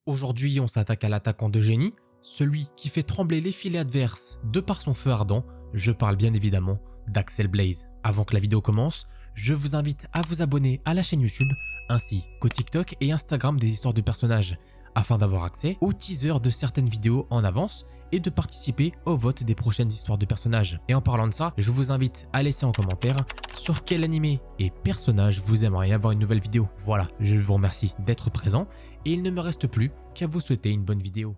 Aujourd'hui, on s'attaque à l'attaquant de génie, celui qui fait trembler les filets adverses de par son feu ardent. Je parle bien évidemment d'Axel Blaze. Avant que la vidéo commence, je vous invite à vous abonner à la chaîne YouTube ainsi qu'au TikTok et Instagram des histoires de personnages afin d'avoir accès aux teasers de certaines vidéos en avance et de participer au vote des prochaines histoires de personnages. Et en parlant de ça, je vous invite à laisser en commentaire sur quel animé et personnage vous aimeriez avoir une nouvelle vidéo. Voilà, je vous remercie d'être présent et il ne me reste plus qu'à vous souhaiter une bonne vidéo.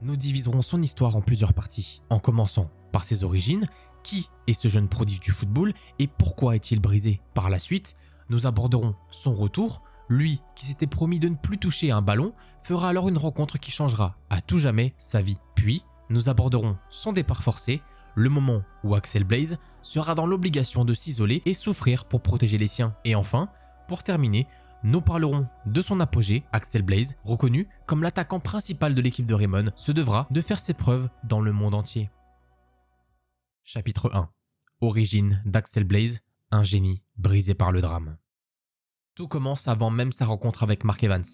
Nous diviserons son histoire en plusieurs parties, en commençant par ses origines, qui est ce jeune prodige du football et pourquoi est-il brisé. Par la suite, nous aborderons son retour. Lui, qui s'était promis de ne plus toucher à un ballon, fera alors une rencontre qui changera à tout jamais sa vie. Puis, nous aborderons son départ forcé, le moment où Axel Blaze sera dans l'obligation de s'isoler et souffrir pour protéger les siens. Et enfin, pour terminer, nous parlerons de son apogée. Axel Blaze, reconnu comme l'attaquant principal de l'équipe de Raymond, se devra de faire ses preuves dans le monde entier. Chapitre 1. Origine d'Axel Blaze, un génie brisé par le drame. Tout commence avant même sa rencontre avec Mark Evans.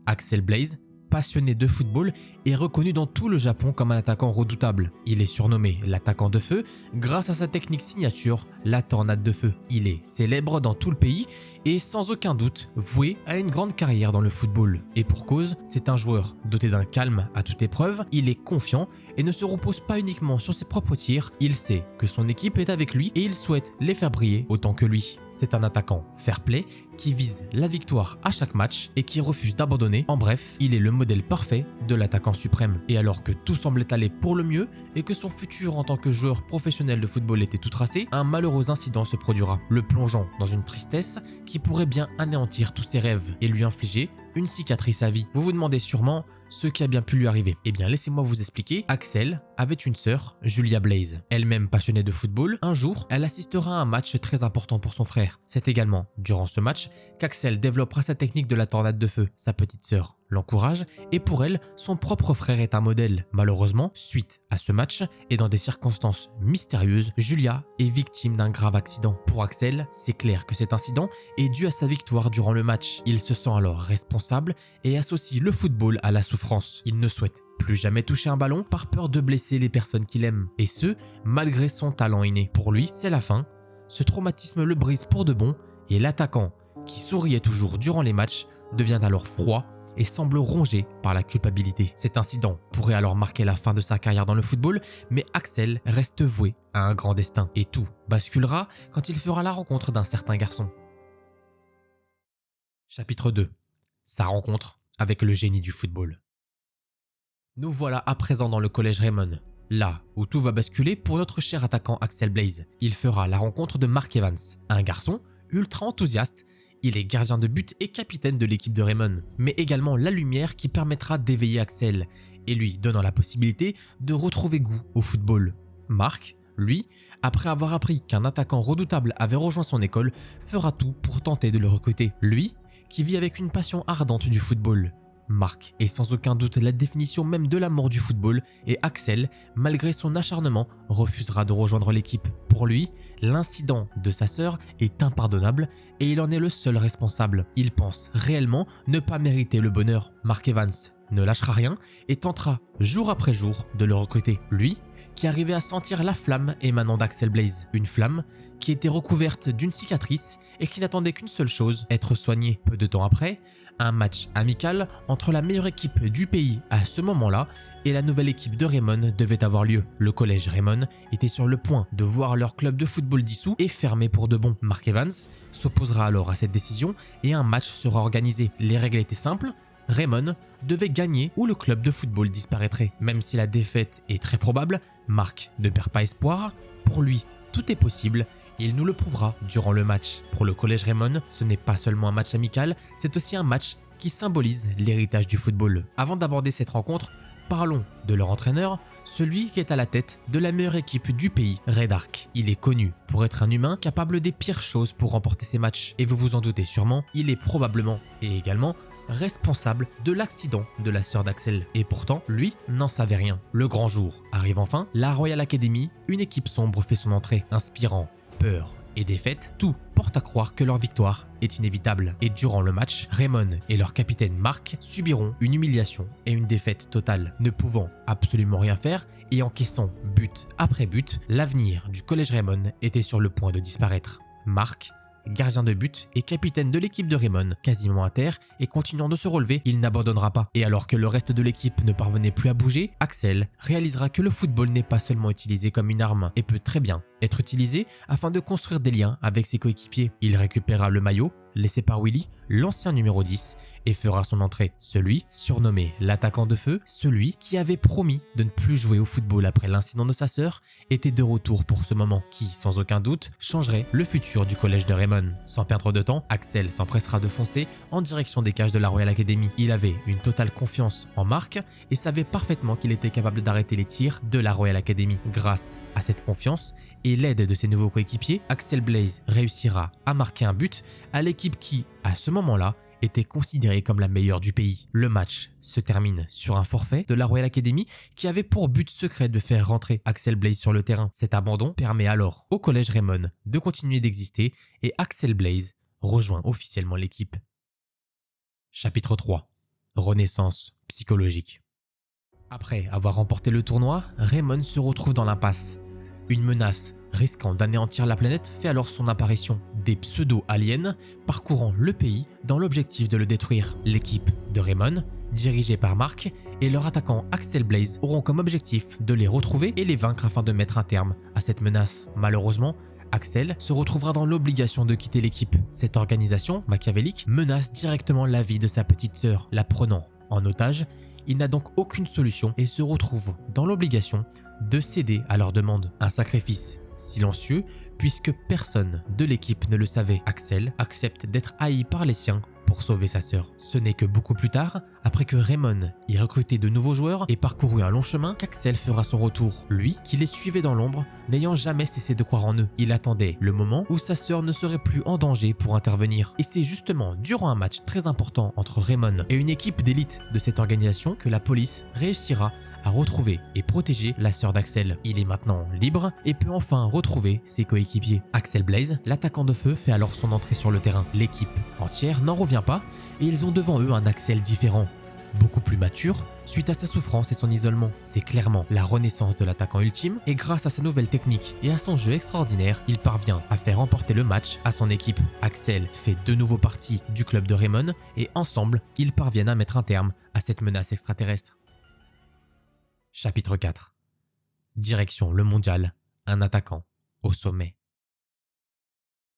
Axel Blaze, passionné de football, est reconnu dans tout le Japon comme un attaquant redoutable. Il est surnommé l'attaquant de feu grâce à sa technique signature, la tornade de feu. Il est célèbre dans tout le pays et sans aucun doute voué à une grande carrière dans le football. Et pour cause, c'est un joueur doté d'un calme à toute épreuve, il est confiant et ne se repose pas uniquement sur ses propres tirs, il sait que son équipe est avec lui et il souhaite les faire briller autant que lui. C'est un attaquant fair-play qui vise la victoire à chaque match et qui refuse d'abandonner. En bref, il est le modèle parfait de l'attaquant suprême. Et alors que tout semblait aller pour le mieux et que son futur en tant que joueur professionnel de football était tout tracé, un malheureux incident se produira, le plongeant dans une tristesse qui pourrait bien anéantir tous ses rêves et lui infliger une cicatrice à vie. Vous vous demandez sûrement ce qui a bien pu lui arriver. Eh bien, laissez-moi vous expliquer. Axel avait une sœur, Julia Blaze. Elle-même passionnée de football, un jour, elle assistera à un match très important pour son frère. C'est également durant ce match qu'Axel développera sa technique de la tornade de feu. Sa petite sœur l'encourage et pour elle, son propre frère est un modèle. Malheureusement, suite à ce match et dans des circonstances mystérieuses, Julia est victime d'un grave accident. Pour Axel, c'est clair que cet incident est dû à sa victoire durant le match. Il se sent alors responsable et associe le football à la souffrance. Il ne souhaite plus jamais toucher un ballon par peur de blesser les personnes qu'il aime. Et ce, malgré son talent inné. Pour lui, c'est la fin. Ce traumatisme le brise pour de bon et l'attaquant, qui souriait toujours durant les matchs, devient alors froid et semble rongé par la culpabilité. Cet incident pourrait alors marquer la fin de sa carrière dans le football, mais Axel reste voué à un grand destin. Et tout basculera quand il fera la rencontre d'un certain garçon. Chapitre 2. Sa rencontre avec le génie du football. Nous voilà à présent dans le collège Raymond, là où tout va basculer pour notre cher attaquant Axel Blaze. Il fera la rencontre de Mark Evans, un garçon ultra enthousiaste. Il est gardien de but et capitaine de l'équipe de Raymond, mais également la lumière qui permettra d'éveiller Axel et lui donnant la possibilité de retrouver goût au football. Mark, lui, après avoir appris qu'un attaquant redoutable avait rejoint son école, fera tout pour tenter de le recruter. Lui, qui vit avec une passion ardente du football. Mark est sans aucun doute la définition même de l'amour du football et Axel, malgré son acharnement, refusera de rejoindre l'équipe. Pour lui, l'incident de sa sœur est impardonnable et il en est le seul responsable. Il pense réellement ne pas mériter le bonheur. Mark Evans ne lâchera rien et tentera jour après jour de le recruter. Lui, qui arrivait à sentir la flamme émanant d'Axel Blaze. Une flamme qui était recouverte d'une cicatrice et qui n'attendait qu'une seule chose, être soignée. Peu de temps après, un match amical entre la meilleure équipe du pays à ce moment-là et la nouvelle équipe de Raymond devait avoir lieu. Le collège Raymond était sur le point de voir leur club de football dissous et fermé pour de bon. Mark Evans s'opposera alors à cette décision et un match sera organisé. Les règles étaient simples. Raymond devait gagner ou le club de football disparaîtrait. Même si la défaite est très probable, Mark ne perd pas espoir. Pour lui, tout est possible et il nous le prouvera durant le match. Pour le collège Raymond, ce n'est pas seulement un match amical, c'est aussi un match qui symbolise l'héritage du football. Avant d'aborder cette rencontre, parlons de leur entraîneur, celui qui est à la tête de la meilleure équipe du pays, Red Ark. Il est connu pour être un humain capable des pires choses pour remporter ses matchs. Et vous vous en doutez sûrement, il est probablement et également responsable de l'accident de la sœur d'Axel. Et pourtant, lui n'en savait rien. Le grand jour arrive enfin, la Royal Academy, une équipe sombre fait son entrée, inspirant peur et défaites, tout porte à croire que leur victoire est inévitable. Et durant le match, Raymond et leur capitaine Mark subiront une humiliation et une défaite totale. Ne pouvant absolument rien faire et encaissant but après but, l'avenir du collège Raymond était sur le point de disparaître. Mark, gardien de but et capitaine de l'équipe de Raymond, quasiment à terre et continuant de se relever, il n'abandonnera pas. Et alors que le reste de l'équipe ne parvenait plus à bouger, Axel réalisera que le football n'est pas seulement utilisé comme une arme et peut très bien être utilisé afin de construire des liens avec ses coéquipiers. Il récupéra le maillot laissé par Willy, l'ancien numéro 10, et fera son entrée. Celui, surnommé l'attaquant de feu, celui qui avait promis de ne plus jouer au football après l'incident de sa sœur, était de retour pour ce moment qui, sans aucun doute, changerait le futur du collège de Raymond. Sans perdre de temps, Axel s'empressera de foncer en direction des cages de la Royal Academy. Il avait une totale confiance en Mark et savait parfaitement qu'il était capable d'arrêter les tirs de la Royal Academy. Grâce à cette confiance et l'aide de ses nouveaux coéquipiers, Axel Blaze réussira à marquer un but à l'équipe qui, à ce moment-là, était considérée comme la meilleure du pays. Le match se termine sur un forfait de la Royal Academy qui avait pour but secret de faire rentrer Axel Blaze sur le terrain. Cet abandon permet alors au collège Raymond de continuer d'exister et Axel Blaze rejoint officiellement l'équipe. Chapitre 3. Renaissance psychologique. Après avoir remporté le tournoi, Raymond se retrouve dans l'impasse. Une menace risquant d'anéantir la planète fait alors son apparition. Des pseudo-aliens parcourant le pays dans l'objectif de le détruire. L'équipe de Raymond, dirigée par Mark, et leur attaquant Axel Blaze auront comme objectif de les retrouver et les vaincre afin de mettre un terme à cette menace. Malheureusement, Axel se retrouvera dans l'obligation de quitter l'équipe. Cette organisation machiavélique menace directement la vie de sa petite sœur, la prenant en otage. Il n'a donc aucune solution et se retrouve dans l'obligation de céder à leur demande. Un sacrifice silencieux puisque personne de l'équipe ne le savait. Axel accepte d'être haï par les siens pour sauver sa sœur. Ce n'est que beaucoup plus tard, après que Raymond ait recruté de nouveaux joueurs et parcouru un long chemin, qu'Axel fera son retour. Lui, qui les suivait dans l'ombre, n'ayant jamais cessé de croire en eux. Il attendait le moment où sa sœur ne serait plus en danger pour intervenir. Et c'est justement durant un match très important entre Raymond et une équipe d'élite de cette organisation que la police réussira à retrouver et protéger la sœur d'Axel. Il est maintenant libre et peut enfin retrouver ses coéquipiers. Axel Blaze, l'attaquant de feu, fait alors son entrée sur le terrain. L'équipe entière n'en revient pas et ils ont devant eux un Axel différent, beaucoup plus mature suite à sa souffrance et son isolement. C'est clairement la renaissance de l'attaquant ultime et grâce à sa nouvelle technique et à son jeu extraordinaire, il parvient à faire remporter le match à son équipe. Axel fait de nouveau partie du club de Raymond et ensemble, ils parviennent à mettre un terme à cette menace extraterrestre. Chapitre 4. Direction le mondial, un attaquant au sommet.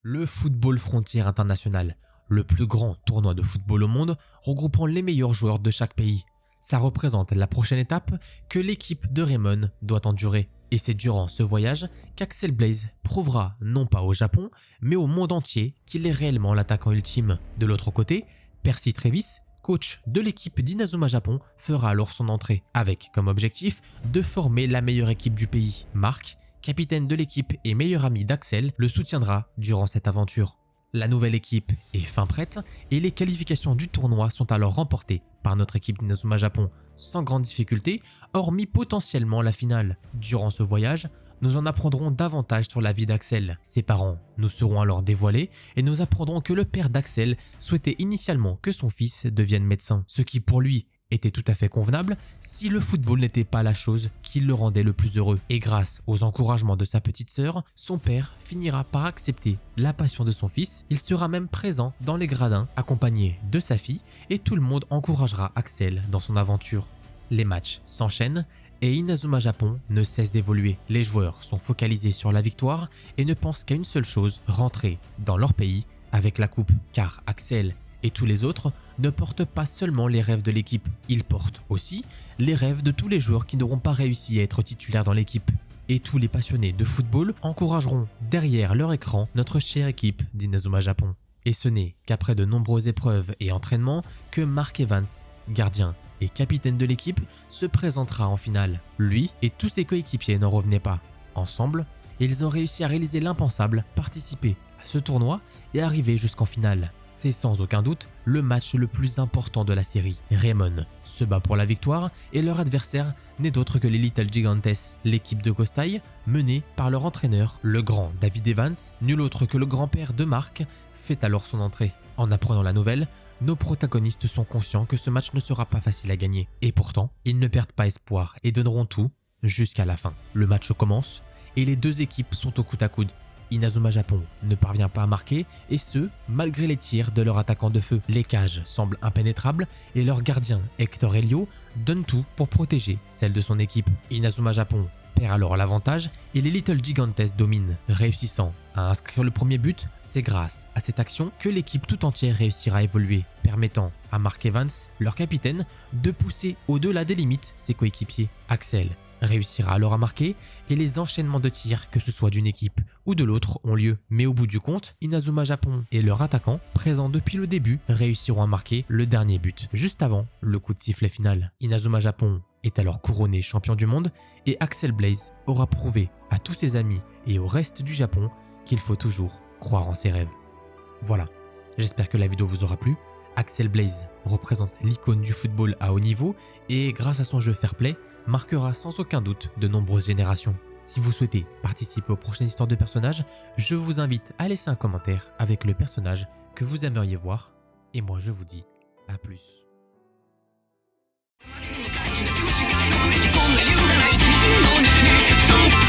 Le Football Frontier International, le plus grand tournoi de football au monde, regroupant les meilleurs joueurs de chaque pays. Ça représente la prochaine étape que l'équipe de Raymond doit endurer. Et c'est durant ce voyage qu'Axel Blaze prouvera non pas au Japon, mais au monde entier qu'il est réellement l'attaquant ultime. De l'autre côté, Percy Travis, coach de l'équipe d'Inazuma Japon, fera alors son entrée, avec comme objectif de former la meilleure équipe du pays. Mark, capitaine de l'équipe et meilleur ami d'Axel, le soutiendra durant cette aventure. La nouvelle équipe est fin prête et les qualifications du tournoi sont alors remportées par notre équipe d'Inazuma Japon sans grande difficulté, hormis potentiellement la finale. Durant ce voyage, nous en apprendrons davantage sur la vie d'Axel. Ses parents nous seront alors dévoilés et nous apprendrons que le père d'Axel souhaitait initialement que son fils devienne médecin, ce qui pour lui était tout à fait convenable si le football n'était pas la chose qui le rendait le plus heureux. Et grâce aux encouragements de sa petite sœur, son père finira par accepter la passion de son fils. Il sera même présent dans les gradins accompagné de sa fille et tout le monde encouragera Axel dans son aventure. Les matchs s'enchaînent et Inazuma Japon ne cesse d'évoluer. Les joueurs sont focalisés sur la victoire et ne pensent qu'à une seule chose, rentrer dans leur pays avec la coupe. Car Axel et tous les autres ne portent pas seulement les rêves de l'équipe, ils portent aussi les rêves de tous les joueurs qui n'auront pas réussi à être titulaires dans l'équipe. Et tous les passionnés de football encourageront derrière leur écran notre chère équipe d'Inazuma Japon. Et ce n'est qu'après de nombreuses épreuves et entraînements que Mark Evans, gardien et capitaine de l'équipe, se présentera en finale. Lui et tous ses coéquipiers n'en revenaient pas. Ensemble, ils ont réussi à réaliser l'impensable, participer à ce tournoi et arriver jusqu'en finale. C'est sans aucun doute le match le plus important de la série. Raymond se bat pour la victoire et leur adversaire n'est d'autre que les Little Gigantes, l'équipe de Kostai, menée par leur entraîneur, le grand David Evans, nul autre que le grand-père de Mark, fait alors son entrée. En apprenant la nouvelle, nos protagonistes sont conscients que ce match ne sera pas facile à gagner. Et pourtant, ils ne perdent pas espoir et donneront tout jusqu'à la fin. Le match commence et les deux équipes sont au coude à coude. Inazuma Japon ne parvient pas à marquer, et ce, malgré les tirs de leur attaquant de feu. Les cages semblent impénétrables et leur gardien Hector Helio donne tout pour protéger celle de son équipe. Inazuma Japon perd alors l'avantage et les Little Gigantes dominent, réussissant à inscrire le premier but. C'est grâce à cette action que l'équipe tout entière réussira à évoluer, permettant à Mark Evans, leur capitaine, de pousser au-delà des limites ses coéquipiers. Axel réussira alors à marquer et les enchaînements de tirs, que ce soit d'une équipe ou de l'autre, ont lieu. Mais au bout du compte, Inazuma Japon et leur attaquant, présents depuis le début, réussiront à marquer le dernier but, juste avant le coup de sifflet final. Inazuma Japon est alors couronné champion du monde et Axel Blaze aura prouvé à tous ses amis et au reste du Japon qu'il faut toujours croire en ses rêves. Voilà, j'espère que la vidéo vous aura plu. Axel Blaze représente l'icône du football à haut niveau et grâce à son jeu fair play, marquera sans aucun doute de nombreuses générations. Si vous souhaitez participer aux prochaines histoires de personnages, je vous invite à laisser un commentaire avec le personnage que vous aimeriez voir. Et moi je vous dis à plus. So